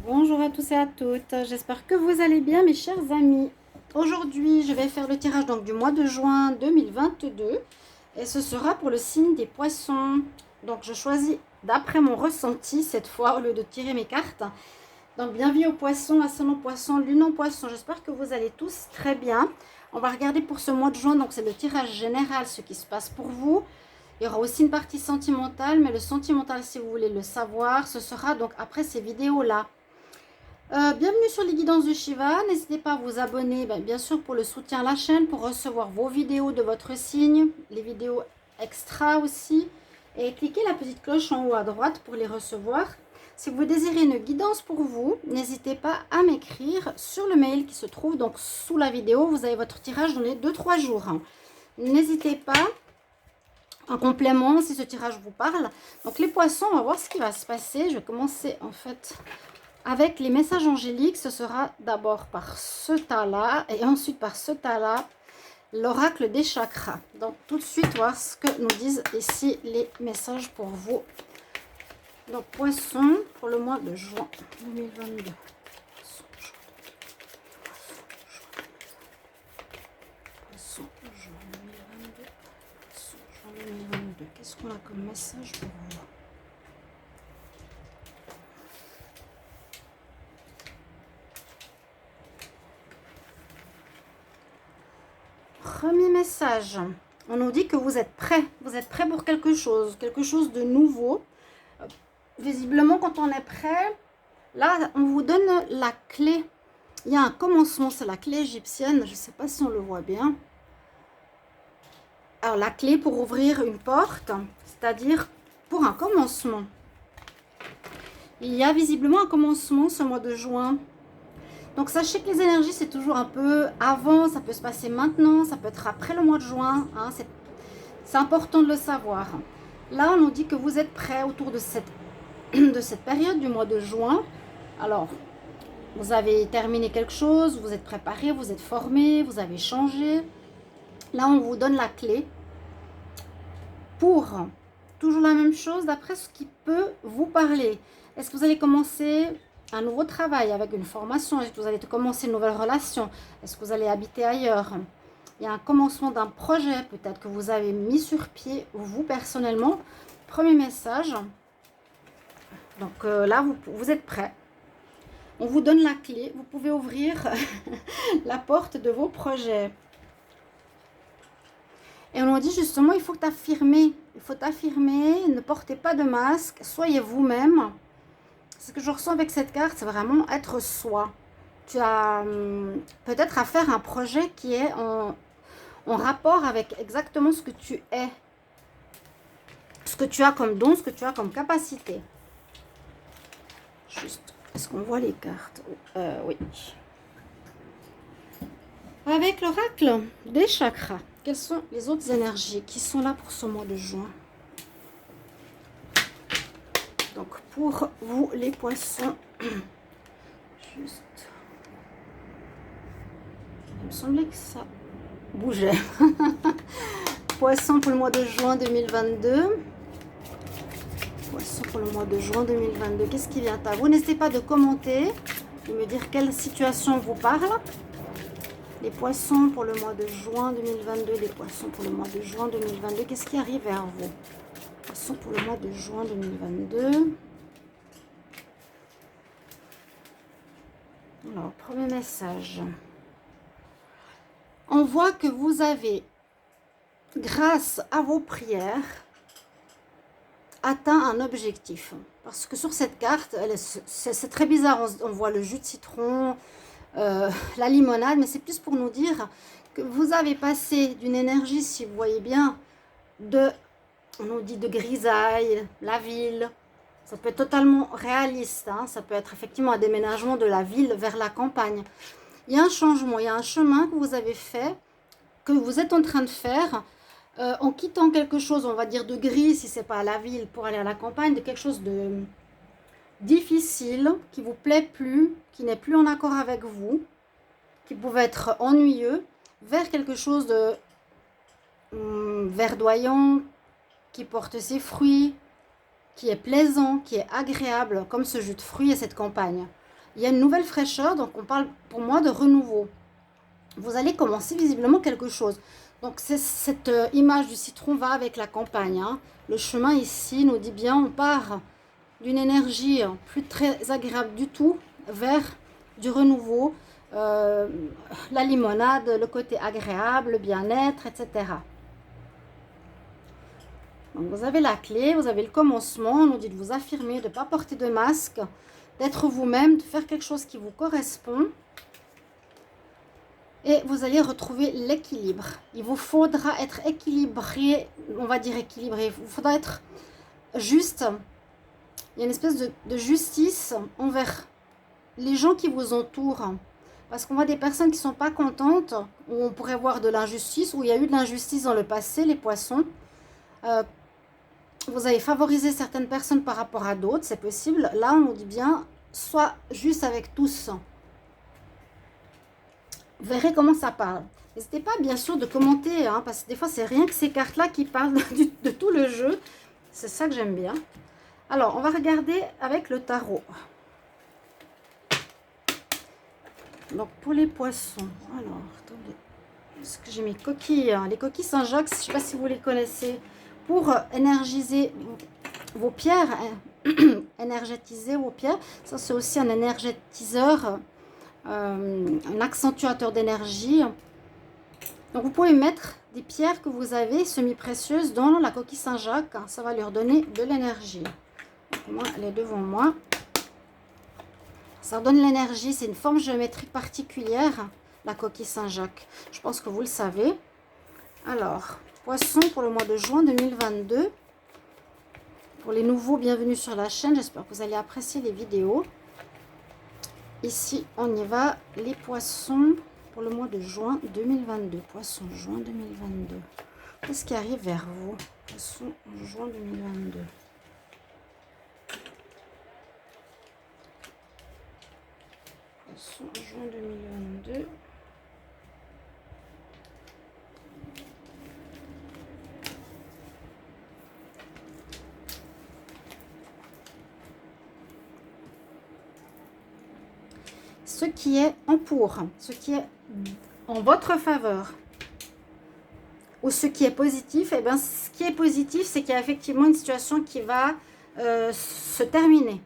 Bonjour à tous et à toutes, j'espère que vous allez bien mes chers amis. Aujourd'hui je vais faire le tirage donc, du mois de juin 2022 et ce sera pour le signe des poissons. Donc je choisis d'après mon ressenti cette fois au lieu de tirer mes cartes. Donc bienvenue aux poissons, ascendant poisson, lune en poisson, j'espère que vous allez tous très bien. On va regarder pour ce mois de juin, donc c'est le tirage général, ce qui se passe pour vous. Il y aura aussi une partie sentimentale, mais le sentimental, si vous voulez le savoir, ce sera donc après ces vidéos-là. Bienvenue sur les guidances de Shiva. N'hésitez pas à vous abonner, bien sûr, pour le soutien à la chaîne, pour recevoir vos vidéos de votre signe, les vidéos extra aussi. Et cliquez la petite cloche en haut à droite pour les recevoir. Si vous désirez une guidance pour vous, n'hésitez pas à m'écrire sur le mail qui se trouve donc sous la vidéo. Vous avez votre tirage dans les 2-3 jours. N'hésitez pas. En complément, si ce tirage vous parle. Donc les poissons, on va voir ce qui va se passer. Je vais commencer en fait avec les messages angéliques. Ce sera d'abord par ce tas-là et ensuite par ce tas-là, l'oracle des chakras. Donc tout de suite, voir ce que nous disent ici les messages pour vous. Donc poissons pour le mois de juin 2022. Poissons, juin 2022. Poissons, juin 2022. Qu'est-ce qu'on a comme message pour vous? Premier message, on nous dit que vous êtes prêts pour quelque chose de nouveau. Visiblement, quand on est prêt, là, on vous donne la clé. Il y a un commencement, c'est la clé égyptienne, je ne sais pas si on le voit bien. Alors, la clé pour ouvrir une porte, c'est-à-dire pour un commencement. Il y a visiblement un commencement ce mois de juin. Donc sachez que les énergies, c'est toujours un peu avant, ça peut se passer maintenant, ça peut être après le mois de juin. Hein, c'est important de le savoir. Là, on nous dit que vous êtes prêts autour de cette période du mois de juin. Alors, vous avez terminé quelque chose, vous êtes préparé, vous êtes formé, vous avez changé. Là, on vous donne la clé pour toujours la même chose d'après ce qui peut vous parler. Est-ce que vous allez commencer un nouveau travail avec une formation? Est-ce que vous allez commencer une nouvelle relation? Est-ce que vous allez habiter ailleurs? Il y a un commencement d'un projet peut-être que vous avez mis sur pied, vous personnellement. Premier message. Donc là, vous êtes prêts. On vous donne la clé. Vous pouvez ouvrir la porte de vos projets. Et on nous dit justement, il faut t'affirmer. Il faut t'affirmer, ne portez pas de masque, soyez vous-même. Ce que je ressens avec cette carte, c'est vraiment être soi. Tu as peut-être à faire un projet qui est en rapport avec exactement ce que tu es. Ce que tu as comme don, ce que tu as comme capacité. Juste, est-ce qu'on voit les cartes? Oui. Avec l'oracle des chakras, quelles sont les autres énergies qui sont là pour ce mois de juin? Donc, pour vous, les poissons, juste... Il me semblait que ça bougeait. Poisson pour le mois de juin 2022. Poisson pour le mois de juin 2022. Qu'est-ce qui vient à vous? N'hésitez pas de commenter, de me dire quelle situation vous parle. Les poissons pour le mois de juin 2022. Les poissons pour le mois de juin 2022. Qu'est-ce qui arrive vers vous? Poissons pour le mois de juin 2022. Alors, premier message. On voit que vous avez, grâce à vos prières, atteint un objectif. Parce que sur cette carte, c'est très bizarre. On voit le jus de citron, la limonade, mais c'est plus pour nous dire que vous avez passé d'une énergie, si vous voyez bien, on nous dit de grisaille, la ville. Ça peut être totalement réaliste. Hein, ça peut être effectivement un déménagement de la ville vers la campagne. Il y a un changement, il y a un chemin que vous avez fait, que vous êtes en train de faire, en quittant quelque chose, on va dire de gris, si ce n'est pas à la ville, pour aller à la campagne, de quelque chose de difficile, qui ne vous plaît plus, qui n'est plus en accord avec vous, qui pouvait être ennuyeux, vers quelque chose de verdoyant, qui porte ses fruits, qui est plaisant, qui est agréable, comme ce jus de fruits et cette campagne. Il y a une nouvelle fraîcheur, donc on parle pour moi de renouveau. Vous allez commencer visiblement quelque chose. Donc cette image du citron va avec la campagne, hein. Le chemin ici nous dit bien, on part d'une énergie plus très agréable du tout vers du renouveau, la limonade, le côté agréable, le bien-être, etc. Donc vous avez la clé, vous avez le commencement, on nous dit de vous affirmer, de ne pas porter de masque, d'être vous-même, de faire quelque chose qui vous correspond. Et vous allez retrouver l'équilibre. Il vous faudra être équilibré, on va dire équilibré, il vous faudra être juste. Il y a une espèce de justice envers les gens qui vous entourent. Parce qu'on voit des personnes qui ne sont pas contentes, où on pourrait voir de l'injustice, où il y a eu de l'injustice dans le passé, les poissons. Vous avez favorisé certaines personnes par rapport à d'autres, c'est possible. Là, on nous dit bien, sois juste avec tous. Vous verrez comment ça parle. N'hésitez pas, bien sûr, de commenter, hein, parce que des fois, c'est rien que ces cartes-là qui parlent de tout le jeu. C'est ça que j'aime bien. Alors, on va regarder avec le tarot. Donc, pour les poissons. Alors, attendez. Est-ce que j'ai mes coquilles, hein, les coquilles Saint-Jacques, je ne sais pas si vous les connaissez. Pour énergiser vos pierres, énergétiser vos pierres. Ça, c'est aussi un énergétiseur, un accentuateur d'énergie. Donc, vous pouvez mettre des pierres que vous avez semi-précieuses dans la coquille Saint-Jacques. Ça va leur donner de l'énergie. Moi, elle est devant moi. Ça donne l'énergie. C'est une forme géométrique particulière, la coquille Saint-Jacques. Je pense que vous le savez. Alors, poisson pour le mois de juin 2022. Pour les nouveaux, bienvenue sur la chaîne. J'espère que vous allez apprécier les vidéos. Ici, on y va. Les poissons pour le mois de juin 2022. Poisson, juin 2022. Qu'est-ce qui arrive vers vous? Poisson, juin 2022. Poisson, juin 2022. Ce qui est en pour, ce qui est en votre faveur, ou ce qui est positif, et bien ce qui est positif, c'est qu'il y a effectivement une situation qui va se terminer.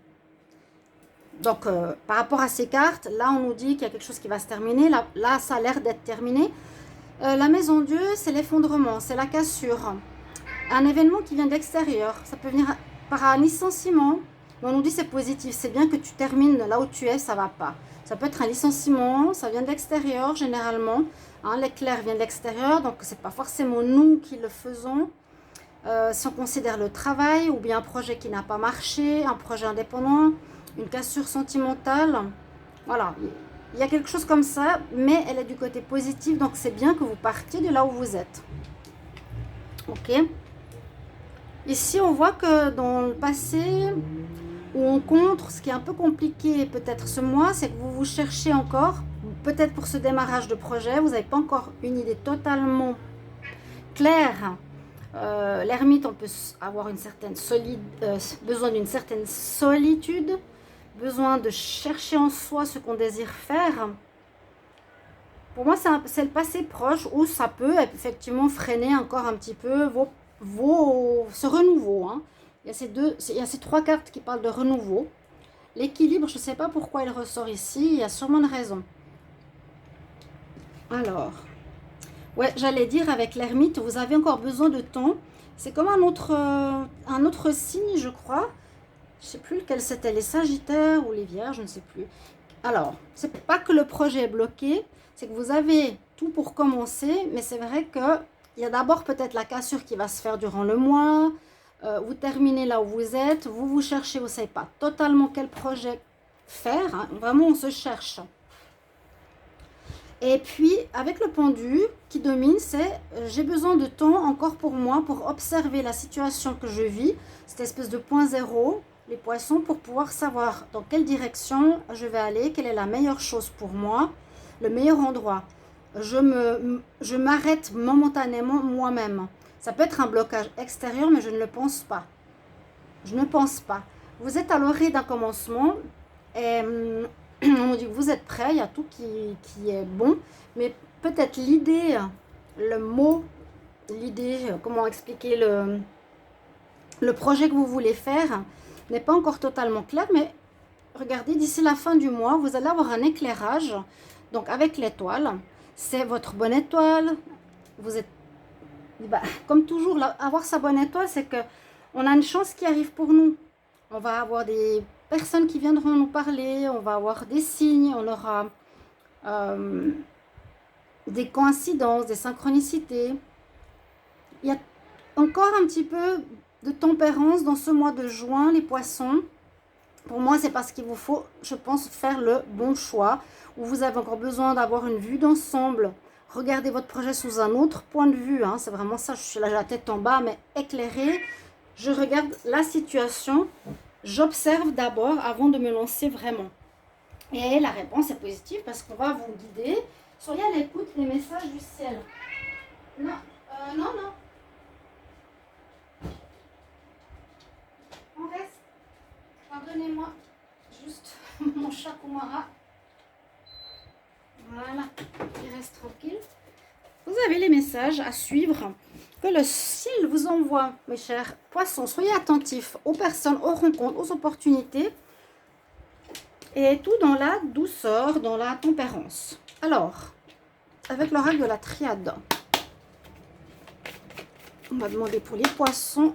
Donc, par rapport à ces cartes, là, on nous dit qu'il y a quelque chose qui va se terminer. Là ça a l'air d'être terminé. La maison Dieu, c'est l'effondrement, c'est la cassure. Un événement qui vient de l'extérieur. Ça peut venir par un licenciement. Mais on nous dit c'est positif, c'est bien que tu termines là où tu es, ça va pas. Ça peut être un licenciement, ça vient de l'extérieur généralement. Hein, l'éclair vient de l'extérieur, donc c'est pas forcément nous qui le faisons. Si on considère le travail ou bien un projet qui n'a pas marché, un projet indépendant, une cassure sentimentale, voilà, il y a quelque chose comme ça, mais elle est du côté positif, donc c'est bien que vous partiez de là où vous êtes. Ok. Ici, on voit que dans le passé, où on contre, ce qui est un peu compliqué peut-être ce mois, c'est que vous vous cherchez encore, peut-être pour ce démarrage de projet, vous n'avez pas encore une idée totalement claire. L'ermite, on peut avoir une certaine besoin d'une certaine solitude, besoin de chercher en soi ce qu'on désire faire. Pour moi, c'est le passé proche où ça peut effectivement freiner encore un petit peu ce renouveau. Hein. Il y a ces trois cartes qui parlent de renouveau. L'équilibre, je ne sais pas pourquoi il ressort ici, il y a sûrement une raison. Alors, ouais, j'allais dire avec l'ermite, vous avez encore besoin de temps. C'est comme un autre signe, je crois. Je ne sais plus lequel c'était, les Sagittaires ou les Vierges, je ne sais plus. Alors, c'est pas que le projet est bloqué, c'est que vous avez tout pour commencer, mais c'est vrai qu'il y a d'abord peut-être la cassure qui va se faire durant le mois. Vous terminez là où vous êtes, vous cherchez, vous ne savez pas totalement quel projet faire. Hein. Vraiment, on se cherche. Et puis, avec le pendu qui domine, c'est j'ai besoin de temps encore pour moi, pour observer la situation que je vis, cette espèce de point zéro, les poissons, pour pouvoir savoir dans quelle direction je vais aller, quelle est la meilleure chose pour moi, le meilleur endroit. Je m'arrête momentanément moi-même. Ça peut être un blocage extérieur, mais je ne le pense pas. Je ne pense pas. Vous êtes à l'orée d'un commencement et on nous dit que vous êtes prêt, il y a tout qui est bon, mais peut-être l'idée, le mot, l'idée, comment expliquer le projet que vous voulez faire n'est pas encore totalement clair, mais regardez, d'ici la fin du mois, vous allez avoir un éclairage, donc avec l'étoile, c'est votre bonne étoile, vous êtes, bah, comme toujours, là, avoir sa bonne étoile, c'est que on a une chance qui arrive pour nous. On va avoir des personnes qui viendront nous parler, on va avoir des signes, on aura des coïncidences, des synchronicités. Il y a encore un petit peu de tempérance dans ce mois de juin, les poissons. Pour moi, c'est parce qu'il vous faut, je pense, faire le bon choix, où vous avez encore besoin d'avoir une vue d'ensemble. Regardez votre projet sous un autre point de vue, hein. C'est vraiment ça, je suis là, la tête en bas, mais éclairée. Je regarde la situation, j'observe d'abord avant de me lancer vraiment. Et la réponse est positive parce qu'on va vous guider. Soyez à l'écoute des messages du ciel. Non, non. On reste. Pardonnez-moi, juste mon chat Kumara. Voilà, il reste tranquille. Vous avez les messages à suivre que le ciel vous envoie, mes chers poissons. Soyez attentifs aux personnes, aux rencontres, aux opportunités. Et tout dans la douceur, dans la tempérance. Alors, avec l'oracle de la triade, on va demander pour les poissons,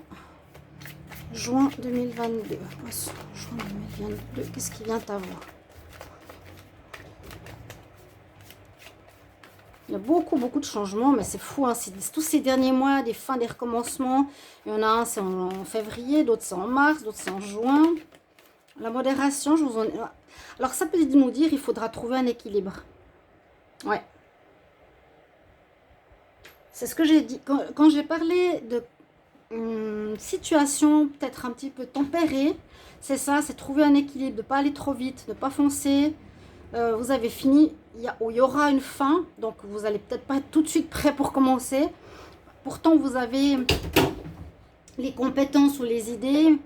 juin 2022. Poissons, juin 2022, qu'est-ce qui vient à vous? Il y a beaucoup de changements, mais c'est fou, hein. C'est tous ces derniers mois, des fins, des recommencements. Il y en a un, c'est en février, d'autres c'est en mars, d'autres c'est en juin. La modération, je vous en... Alors ça peut nous dire, il faudra trouver un équilibre. Ouais. C'est ce que j'ai dit. Quand j'ai parlé de situation peut-être un petit peu tempérée, c'est ça, c'est trouver un équilibre, de ne pas aller trop vite, de ne pas foncer. Vous avez fini, il y aura une fin, donc vous n'allez peut-être pas être tout de suite prêt pour commencer. Pourtant, vous avez les compétences ou les idées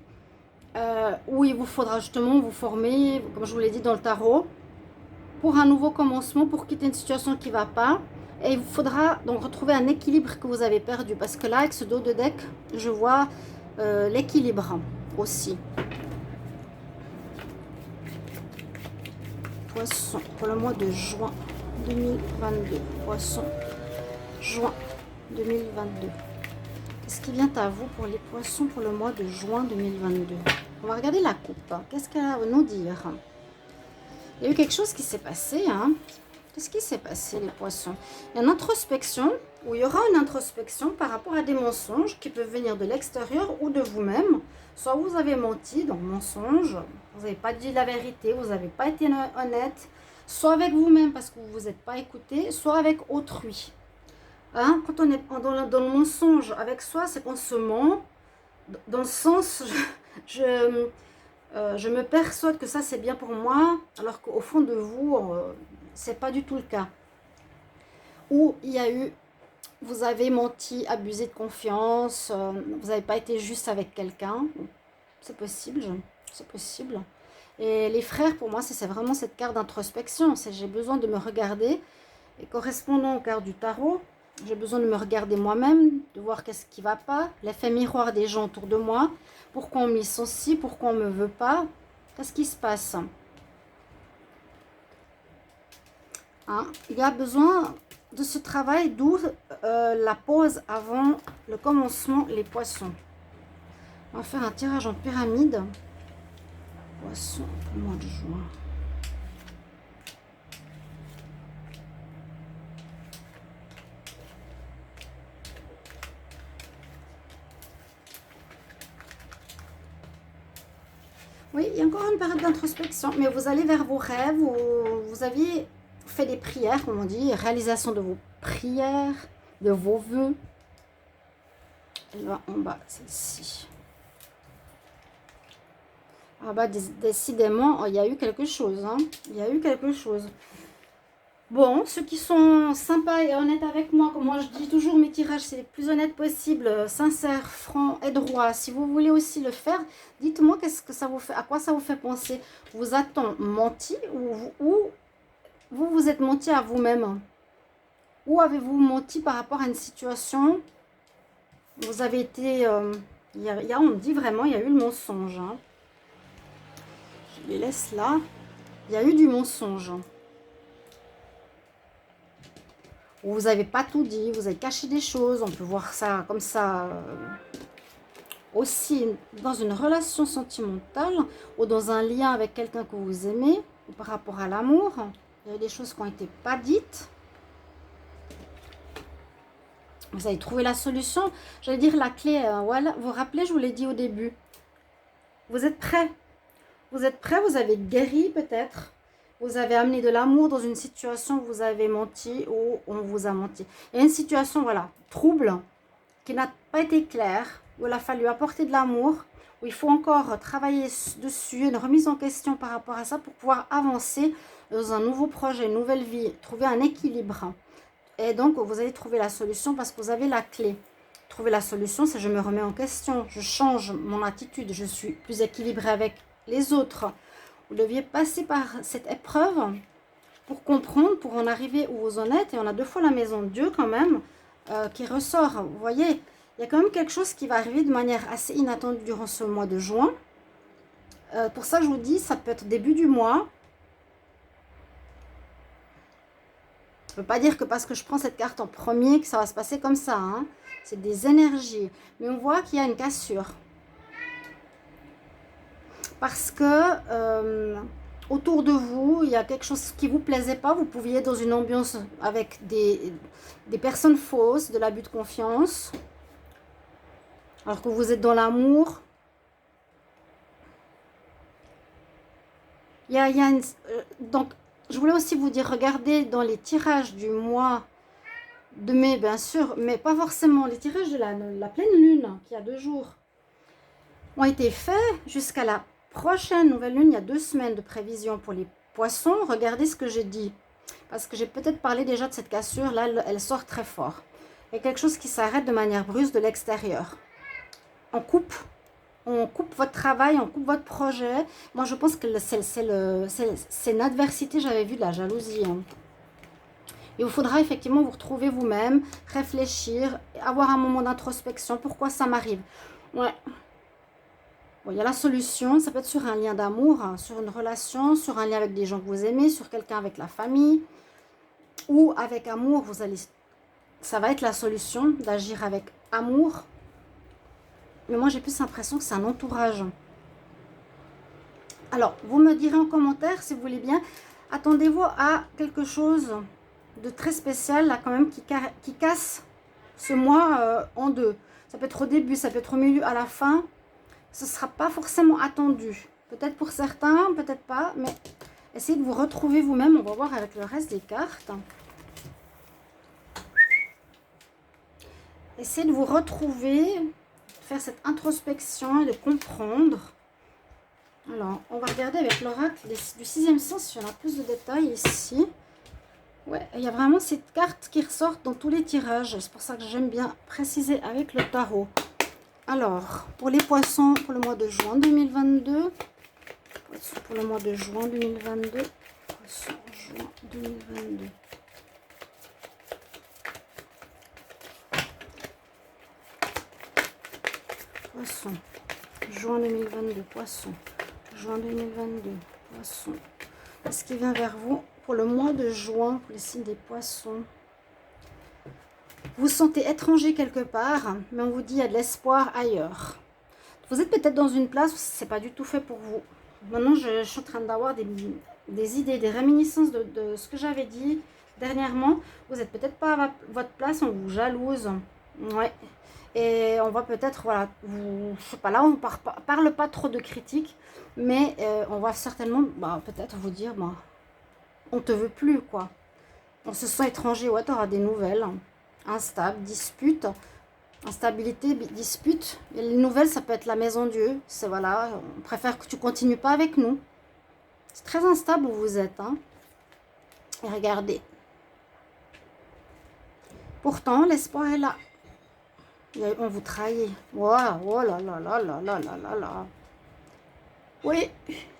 où il vous faudra justement vous former, comme je vous l'ai dit dans le tarot, pour un nouveau commencement, pour quitter une situation qui ne va pas. Et il vous faudra donc retrouver un équilibre que vous avez perdu. Parce que là, avec ce dos de deck, je vois l'équilibre aussi. Poisson, pour le mois de juin 2022. Poisson, juin 2022. Qu'est-ce qui vient à vous pour les poissons pour le mois de juin 2022? On va regarder la coupe. Qu'est-ce qu'elle a à nous dire? Il y a eu quelque chose qui s'est passé, hein? Qu'est-ce qui s'est passé, les poissons? Il y a une introspection, où il y aura une introspection par rapport à des mensonges qui peuvent venir de l'extérieur ou de vous-même. Soit vous avez menti dans le mensonge, vous n'avez pas dit la vérité, vous n'avez pas été honnête, soit avec vous-même parce que vous ne vous êtes pas écouté, soit avec autrui. Hein? Quand on est dans le mensonge avec soi, c'est qu'on se ment, dans le sens, je me persuade que ça c'est bien pour moi, alors qu'au fond de vous, c'est pas du tout le cas. Ou il y a eu, vous avez menti, abusé de confiance, vous n'avez pas été juste avec quelqu'un. C'est possible, c'est possible. Et les frères, pour moi, c'est vraiment cette carte d'introspection. C'est j'ai besoin de me regarder. Et correspondant aux cartes du tarot, j'ai besoin de me regarder moi-même, de voir qu'est-ce qui ne va pas, l'effet miroir des gens autour de moi, pourquoi on me licencie, pourquoi on ne me veut pas, qu'est-ce qui se passe. Hein, il y a besoin de ce travail, d'où la pause avant le commencement, les poissons. On va faire un tirage en pyramide. Poissons, mois de juin. Oui, il y a encore une période d'introspection, mais vous allez vers vos rêves, vous aviez fait des prières, comme on dit, réalisation de vos prières, de vos vœux. Et là, en bas, celle-ci. Ah bah, décidément, il y a eu quelque chose. Hein. Il y a eu quelque chose. Bon, ceux qui sont sympas et honnêtes avec moi, comme moi je dis toujours, mes tirages, c'est les plus honnêtes possible, sincères, francs et droits. Si vous voulez aussi le faire, dites-moi qu'est-ce que ça vous fait, à quoi ça vous fait penser. Vous a-t-on menti ou vous vous êtes menti à vous-même? Ou avez-vous menti par rapport à une situation? Vous avez été... on me dit vraiment, il y a eu le mensonge. Hein. Je les laisse là. Il y a eu du mensonge. Vous n'avez pas tout dit, vous avez caché des choses. On peut voir ça comme ça aussi dans une relation sentimentale ou dans un lien avec quelqu'un que vous aimez ou par rapport à l'amour. Il y a des choses qui n'ont été pas dites. Vous avez trouvé la solution. J'allais dire la clé. Voilà. Vous vous rappelez, je vous l'ai dit au début. Vous êtes prêts. Vous êtes prêts, vous avez guéri peut-être. Vous avez amené de l'amour dans une situation où vous avez menti ou on vous a menti. Il y a une situation, voilà, trouble, qui n'a pas été claire, où il a fallu apporter de l'amour, où il faut encore travailler dessus, une remise en question par rapport à ça pour pouvoir avancer dans un nouveau projet, une nouvelle vie, trouver un équilibre. Et donc, vous allez trouver la solution parce que vous avez la clé. Trouver la solution, c'est je me remets en question, je change mon attitude, je suis plus équilibrée avec les autres. Vous deviez passer par cette épreuve pour comprendre, pour en arriver où vous en êtes. Et on a 2 fois la maison de Dieu quand même qui ressort. Vous voyez, il y a quand même quelque chose qui va arriver de manière assez inattendue durant ce mois de juin. Pour ça, je vous dis, ça peut être début du mois. Je ne veux pas dire que parce que je prends cette carte en premier que ça va se passer comme ça. Hein. C'est des énergies. Mais on voit qu'il y a une cassure. Parce que autour de vous, il y a quelque chose qui ne vous plaisait pas. Vous pouviez être dans une ambiance avec des personnes fausses, de l'abus de confiance. Alors que vous êtes dans l'amour. Donc, je voulais aussi vous dire, regardez dans les tirages du mois de mai, bien sûr, mais pas forcément. Les tirages de la pleine lune, qui a 2 jours, ont été faits jusqu'à la prochaine nouvelle lune. Il y a 2 semaines de prévision pour les poissons. Regardez ce que j'ai dit. Parce que j'ai peut-être parlé déjà de cette cassure. Là, elle sort très fort. Il y a quelque chose qui s'arrête de manière brusque de l'extérieur. On coupe votre travail, on coupe votre projet. Moi, je pense que c'est une adversité. J'avais vu de la jalousie. Hein. Il vous faudra effectivement vous retrouver vous-même, réfléchir, avoir un moment d'introspection. Pourquoi ça m'arrive? Ouais. Bon, il y a la solution. Ça peut être sur un lien d'amour, hein, sur une relation, sur un lien avec des gens que vous aimez, sur quelqu'un avec la famille. Ou avec amour, ça va être la solution d'agir avec amour. Mais moi, j'ai plus l'impression que c'est un entourage. Alors, vous me direz en commentaire, si vous voulez bien, attendez-vous à quelque chose de très spécial, là, quand même, qui casse ce mois en 2. Ça peut être au début, ça peut être au milieu, à la fin. Ce ne sera pas forcément attendu. Peut-être pour certains, peut-être pas, mais essayez de vous retrouver vous-même. On va voir avec le reste des cartes. Essayez de vous retrouver, de faire cette introspection et de comprendre. Alors, on va regarder avec l'oracle du 6e sens si on a plus de détails ici. Ouais, il y a vraiment cette carte qui ressort dans tous les tirages. C'est pour ça que j'aime bien préciser avec le tarot. Alors, pour les poissons, pour le mois de juin 2022. Pour le mois de juin 2022. Poissons, juin 2022. Poisson, juin 2022, poisson, juin 2022, poisson. Qu'est-ce qui vient vers vous pour le mois de juin, pour les signes des poissons? Vous vous sentez étranger quelque part, mais on vous dit il y a de l'espoir ailleurs. Vous êtes peut-être dans une place où ce n'est pas du tout fait pour vous. Maintenant, je suis en train d'avoir des idées, des réminiscences de ce que j'avais dit dernièrement. Vous n'êtes peut-être pas à votre place, on vous jalouse. Ouais. Et on va peut-être, voilà, je sais pas, là on parle pas trop de critiques, mais on va certainement, peut-être vous dire, on te veut plus, quoi. On se sent étranger, ouais, tu auras des nouvelles, instable, dispute, instabilité, dispute. Et les nouvelles, ça peut être la maison Dieu, c'est voilà, on préfère que tu continues pas avec nous. C'est très instable où vous êtes, hein. Et regardez, Pourtant, l'espoir est là. On vous trahit. Wow, oh là là là là là là là là. Oui,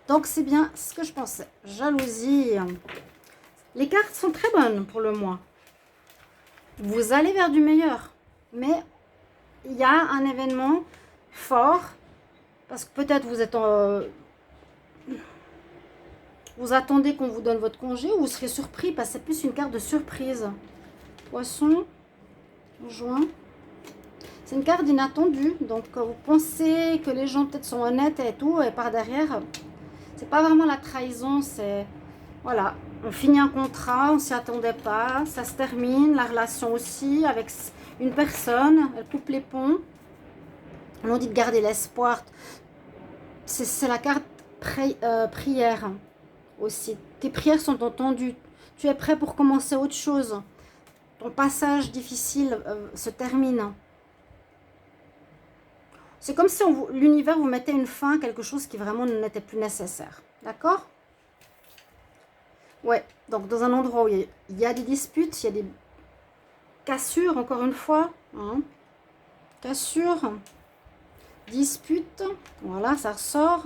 donc c'est bien ce que je pensais. Jalousie. Les cartes sont très bonnes pour le mois. Vous allez vers du meilleur. Mais il y a un événement fort. Parce que peut-être vous êtes vous attendez qu'on vous donne votre congé ou vous serez surpris parce que c'est plus une carte de surprise. Poisson, juin. C'est une carte inattendue. Donc vous pensez que les gens peut-être sont honnêtes et tout. Et par derrière, c'est pas vraiment la trahison. C'est, voilà, on finit un contrat, on s'y attendait pas. Ça se termine, la relation aussi avec une personne. Elle coupe les ponts. On dit de garder l'espoir. C'est la carte prière aussi. Tes prières sont entendues. Tu es prêt pour commencer autre chose. Ton passage difficile se termine. C'est comme si l'univers vous mettait une fin à quelque chose qui vraiment n'était plus nécessaire. D'accord? Ouais, donc dans un endroit où il y a des disputes, il y a des cassures, encore une fois. Hein. Cassures, disputes, voilà, ça ressort.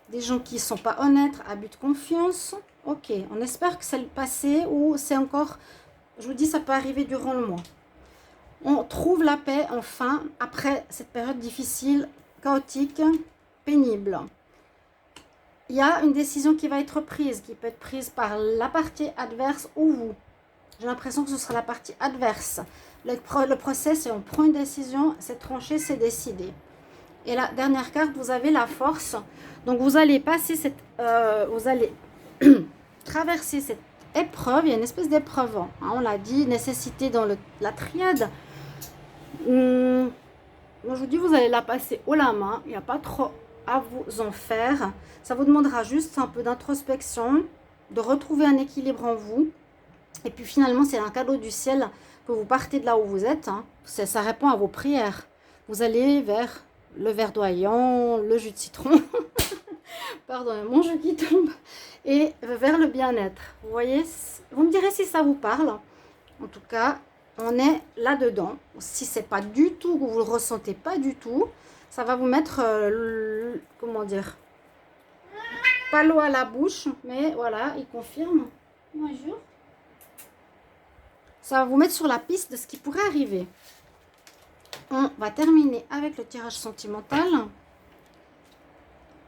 Des gens qui ne sont pas honnêtes, abus de confiance. Ok, on espère que c'est le passé ou c'est encore... Je vous dis, ça peut arriver durant le mois. On trouve la paix enfin après cette période difficile, chaotique, pénible. Il y a une décision qui va être prise, qui peut être prise par la partie adverse ou vous. J'ai l'impression que ce sera la partie adverse. Le procès, c'est on prend une décision, c'est tranché, c'est décidé. Et la dernière carte, vous avez la force. Donc vous allez passer cette... vous allez traverser cette épreuve. Il y a une espèce d'épreuve. Hein, on l'a dit, nécessité dans la triade. Moi, je vous dis, vous allez la passer haut la main. Il n'y a pas trop à vous en faire. Ça vous demandera juste un peu d'introspection, de retrouver un équilibre en vous. Et puis finalement, c'est un cadeau du ciel que vous partez de là où vous êtes. Hein. Ça répond à vos prières. Vous allez vers le verdoyant, le jus de citron. Pardon, mon jeu qui tombe. Et vers le bien-être. Vous voyez, vous me direz si ça vous parle. En tout cas, on est là-dedans. Si c'est pas du tout, que vous le ressentez pas du tout, ça va vous mettre, comment dire, pas l'eau à la bouche, mais voilà, il confirme. Bonjour. Ça va vous mettre sur la piste de ce qui pourrait arriver. On va terminer avec le tirage sentimental.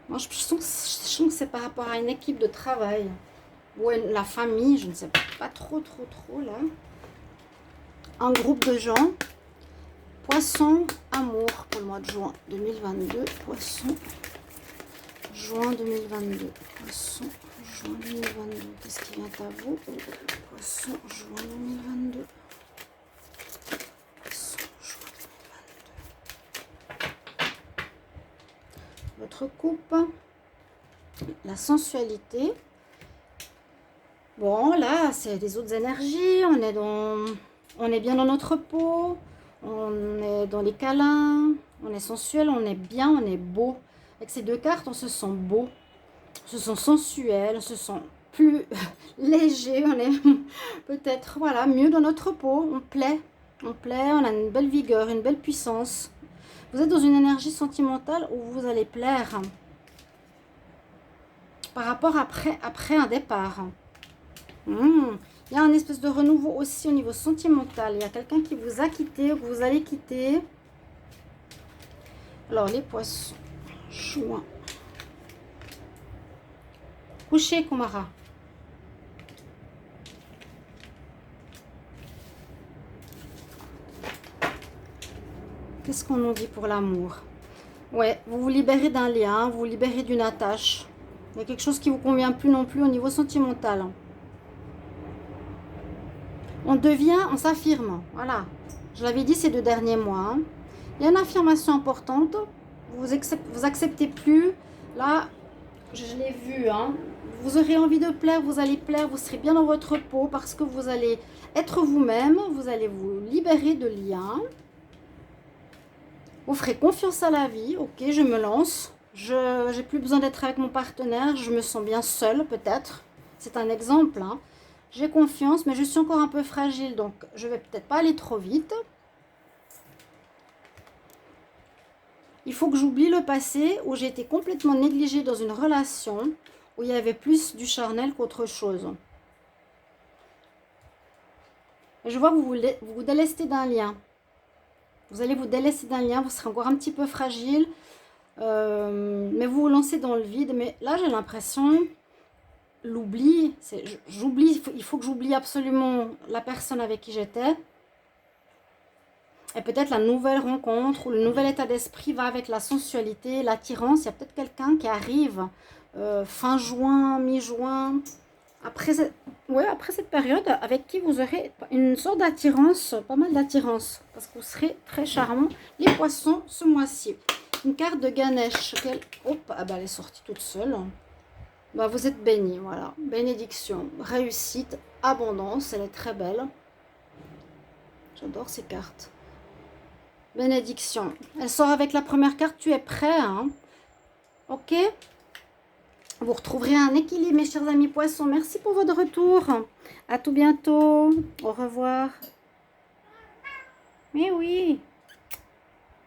Moi, je sens que c'est par rapport à une équipe de travail ou la famille, je ne sais pas trop là. Un groupe de gens. Poisson, amour pour le mois de juin 2022. Poisson, juin 2022. Poisson, juin 2022. Qu'est-ce qui vient à vous? Poisson, juin 2022. Poisson, juin 2022. Votre coupe. La sensualité. Bon, là, c'est des autres énergies. On est bien dans notre peau. On est dans les câlins, on est sensuel, on est bien, on est beau. Avec ces deux cartes, on se sent beau, on se sent sensuel, on se sent plus léger, on est peut-être voilà, mieux dans notre peau, on plaît, on a une belle vigueur, une belle puissance. Vous êtes dans une énergie sentimentale où vous allez plaire par rapport après un départ. Il y a un espèce de renouveau aussi au niveau sentimental. Il y a quelqu'un qui vous a quitté ou que vous allez quitter. Alors, les poissons. Juin. Coucher, Kumara. Qu'est-ce qu'on nous dit pour l'amour? Ouais, vous vous libérez d'un lien, vous vous libérez d'une attache. Il y a quelque chose qui ne vous convient plus non plus au niveau sentimental. On s'affirme, voilà. Je l'avais dit ces 2 derniers mois. Hein. Il y a une affirmation importante. Vous acceptez plus. Là, je l'ai vu. Hein. Vous aurez envie de plaire, vous allez plaire, vous serez bien dans votre peau parce que vous allez être vous-même. Vous allez vous libérer de liens. Vous ferez confiance à la vie. Ok, je me lance. Je n'ai plus besoin d'être avec mon partenaire. Je me sens bien seule, peut-être. C'est un exemple, hein. J'ai confiance, mais je suis encore un peu fragile, donc je vais peut-être pas aller trop vite. Il faut que j'oublie le passé où j'ai été complètement négligée dans une relation où il y avait plus du charnel qu'autre chose. Et je vois que vous vous délestez d'un lien. Vous allez vous délester d'un lien, vous serez encore un petit peu fragile, mais vous vous lancez dans le vide. Mais là, j'ai l'impression, l'oubli, j'oublie, il faut que j'oublie absolument la personne avec qui j'étais. Et peut-être la nouvelle rencontre ou le nouvel état d'esprit va avec la sensualité, l'attirance. Il y a peut-être quelqu'un qui arrive fin juin, mi-juin, après cette période, avec qui vous aurez une sorte d'attirance, pas mal d'attirance, parce que vous serez très charmant. Les poissons, ce mois-ci. Une carte de Ganesh. Hop, ah bah, elle est sortie toute seule. Bah, vous êtes bénis, voilà. Bénédiction, réussite, abondance, elle est très belle. J'adore ces cartes. Bénédiction. Elle sort avec la première carte, tu es prêt, hein? Ok? Vous retrouverez un équilibre, mes chers amis poissons. Merci pour votre retour. À tout bientôt. Au revoir. Mais oui.